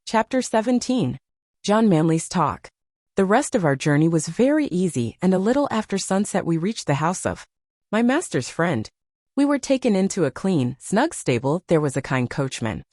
Chapter 17. John Manley's Talk. The rest of our journey was very easy, and a little after sunset we reached the house of my master's friend. We were taken into a clean, snug stable. There was a kind coachman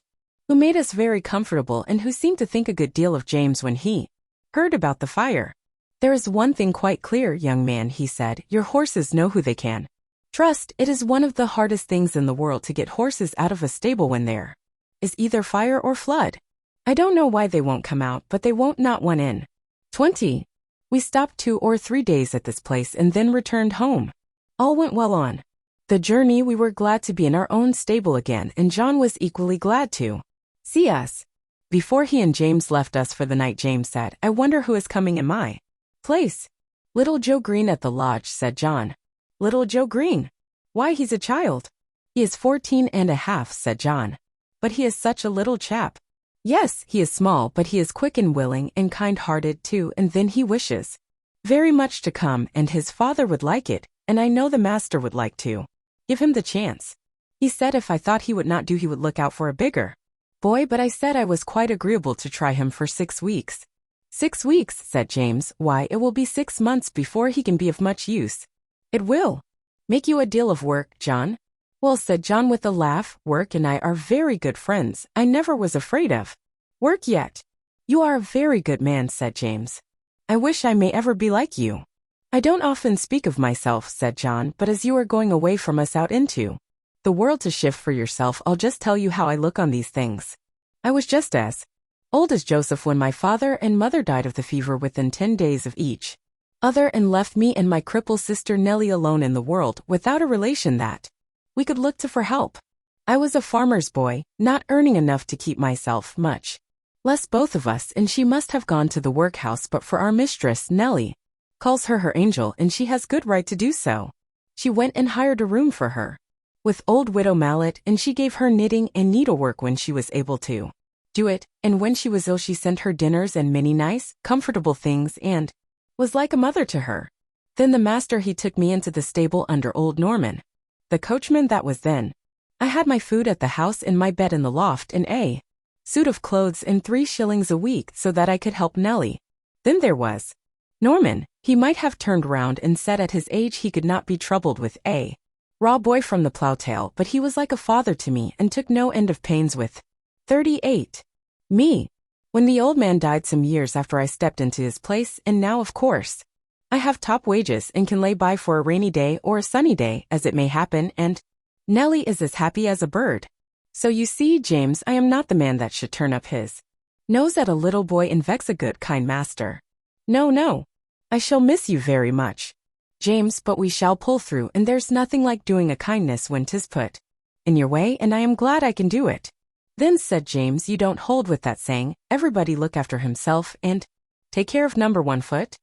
who made us very comfortable and who seemed to think a good deal of James when he heard about the fire. "There is one thing quite clear, young man," he said. "Your horses know who they can trust. It is one of the hardest things in the world to get horses out of a stable when there is either fire or flood. I don't know why they won't come out, but they won't not one in 20. We stopped 2 or 3 days at this place and then returned home. All went well on the journey. We were glad to be in our own stable again, and John was equally glad to see us. Before he and James left us for the night, James said, "I wonder who is coming in my place." "Little Joe Green at the lodge," said John. "Little Joe Green? Why, he's a child." "He is 14 and a half, said John. "But he is such a little chap." "Yes, he is small, but he is quick and willing and kind-hearted too, and then he wishes very much to come, and his father would like it, and I know the master would like to give him the chance. He said if I thought he would not do, he would look out for a bigger boy, but I said I was quite agreeable to try him for 6 weeks. 6 weeks, said James. "Why, it will be 6 months before he can be of much use." "It will make you a deal of work, John." "Well," said John with a laugh, "work and I are very good friends. I never was afraid of work yet." "You are a very good man," said James. "I wish I may ever be like you." "I don't often speak of myself," said John, "but as you are going away from us out into the world to shift for yourself, I'll just tell you how I look on these things. I was just as old as Joseph when my father and mother died of the fever within 10 days of each other, and left me and my crippled sister Nellie alone in the world, without a relation that we could look to for help. I was a farmer's boy, not earning enough to keep myself, much less both of us, and she must have gone to the workhouse but for our mistress, Nellie, calls her angel, and she has good right to do so. She went and hired a room for her with old widow Mallet, and she gave her knitting and needlework when she was able to do it, and when she was ill she sent her dinners and many nice, comfortable things, and was like a mother to her. Then the master, he took me into the stable under old Norman, the coachman that was then. I had my food at the house and my bed in the loft and a suit of clothes and 3 shillings a week so that I could help Nellie. Then there was Norman. He might have turned round and said at his age he could not be troubled with a raw boy from the plough-tail, but he was like a father to me and took no end of pains with 38. Me. When the old man died some years after I stepped into his place, and now of course I have top wages and can lay by for a rainy day or a sunny day as it may happen, and Nellie is as happy as a bird. So you see, James, I am not the man that should turn up his nose at a little boy and vex a good, kind master. No, no. I shall miss you very much, James, but we shall pull through, and there's nothing like doing a kindness when 'tis put in your way, and I am glad I can do it." "Then," said James, "you don't hold with that saying, everybody look after himself and take care of number 1 foot?"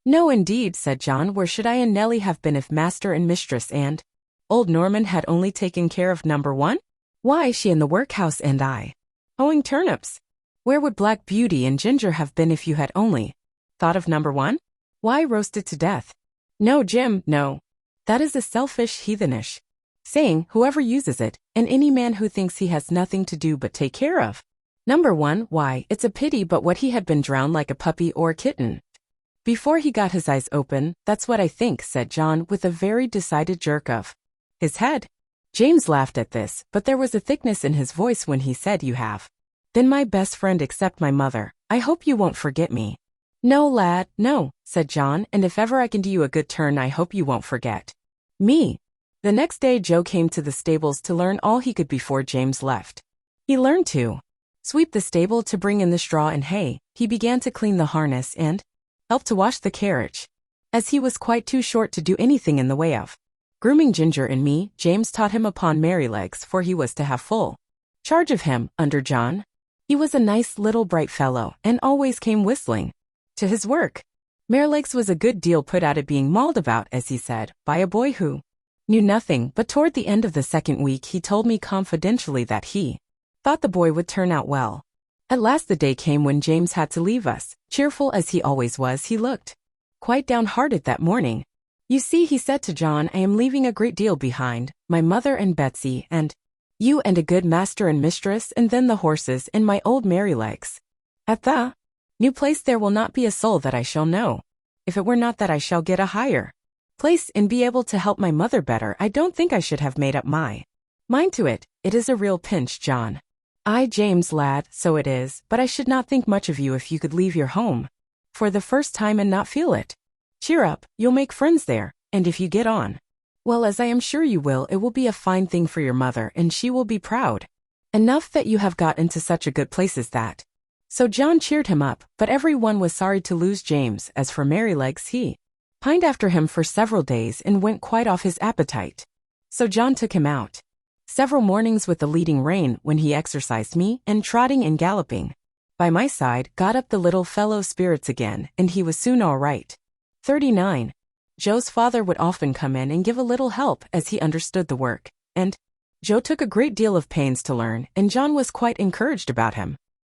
"No, indeed," said John. "Where should I and Nellie have been if master and mistress and old Norman had only taken care of number 1? Why, she in the workhouse and I hoeing turnips. Where would Black Beauty and Ginger have been if you had only thought of number 1? Why, roasted to death." "No, Jim, no. That is a selfish, heathenish saying, whoever uses it, and any man who thinks he has nothing to do but take care of number 1, why, it's a pity but what he had been drowned like a puppy or a kitten before he got his eyes open. That's what I think," said John with a very decided jerk of his head. James laughed at this, but there was a thickness in his voice when he said, "You have been my best friend except my mother. I hope you won't forget me." "No, lad, no," said John, "and if ever I can do you a good turn, I hope you won't forget me." The next day Joe came to the stables to learn all he could before James left. He learned to sweep the stable, to bring in the straw and hay. He began to clean the harness and help to wash the carriage. As he was quite too short to do anything in the way of grooming Ginger and me, James taught him upon Merrylegs, for he was to have full charge of him, under John. He was a nice little bright fellow, and always came whistling to his work. Merrylegs was a good deal put out at being mauled about, as he said, by a boy who knew nothing, but toward the end of the 2nd week he told me confidentially that he thought the boy would turn out well. At last the day came when James had to leave us. Cheerful as he always was, he looked quite downhearted that morning. "You see," he said to John, "I am leaving a great deal behind, my mother and Betsy, and you, and a good master and mistress, and then the horses, and my old Merrylegs. At the new place there will not be a soul that I shall know. If it were not that I shall get a higher place and be able to help my mother better, I don't think I should have made up my mind to it. It is a real pinch, John. James, lad, so it is, but I should not think much of you if you could leave your home for the first time and not feel it. Cheer up, you'll make friends there, and if you get on well, as I am sure you will, it will be a fine thing for your mother, and she will be proud enough that you have got into such a good place as that. So John cheered him up, but every one was sorry to lose James. As for Merrylegs, he pined after him for several days and went quite off his appetite. So John took him out several mornings with the leading rein, when he exercised me, and trotting and galloping by my side got up the little fellow's spirits again, and he was soon all right. 39. Joe's father would often come in and give a little help, as he understood the work, and Joe took a great deal of pains to learn, and John was quite encouraged about him.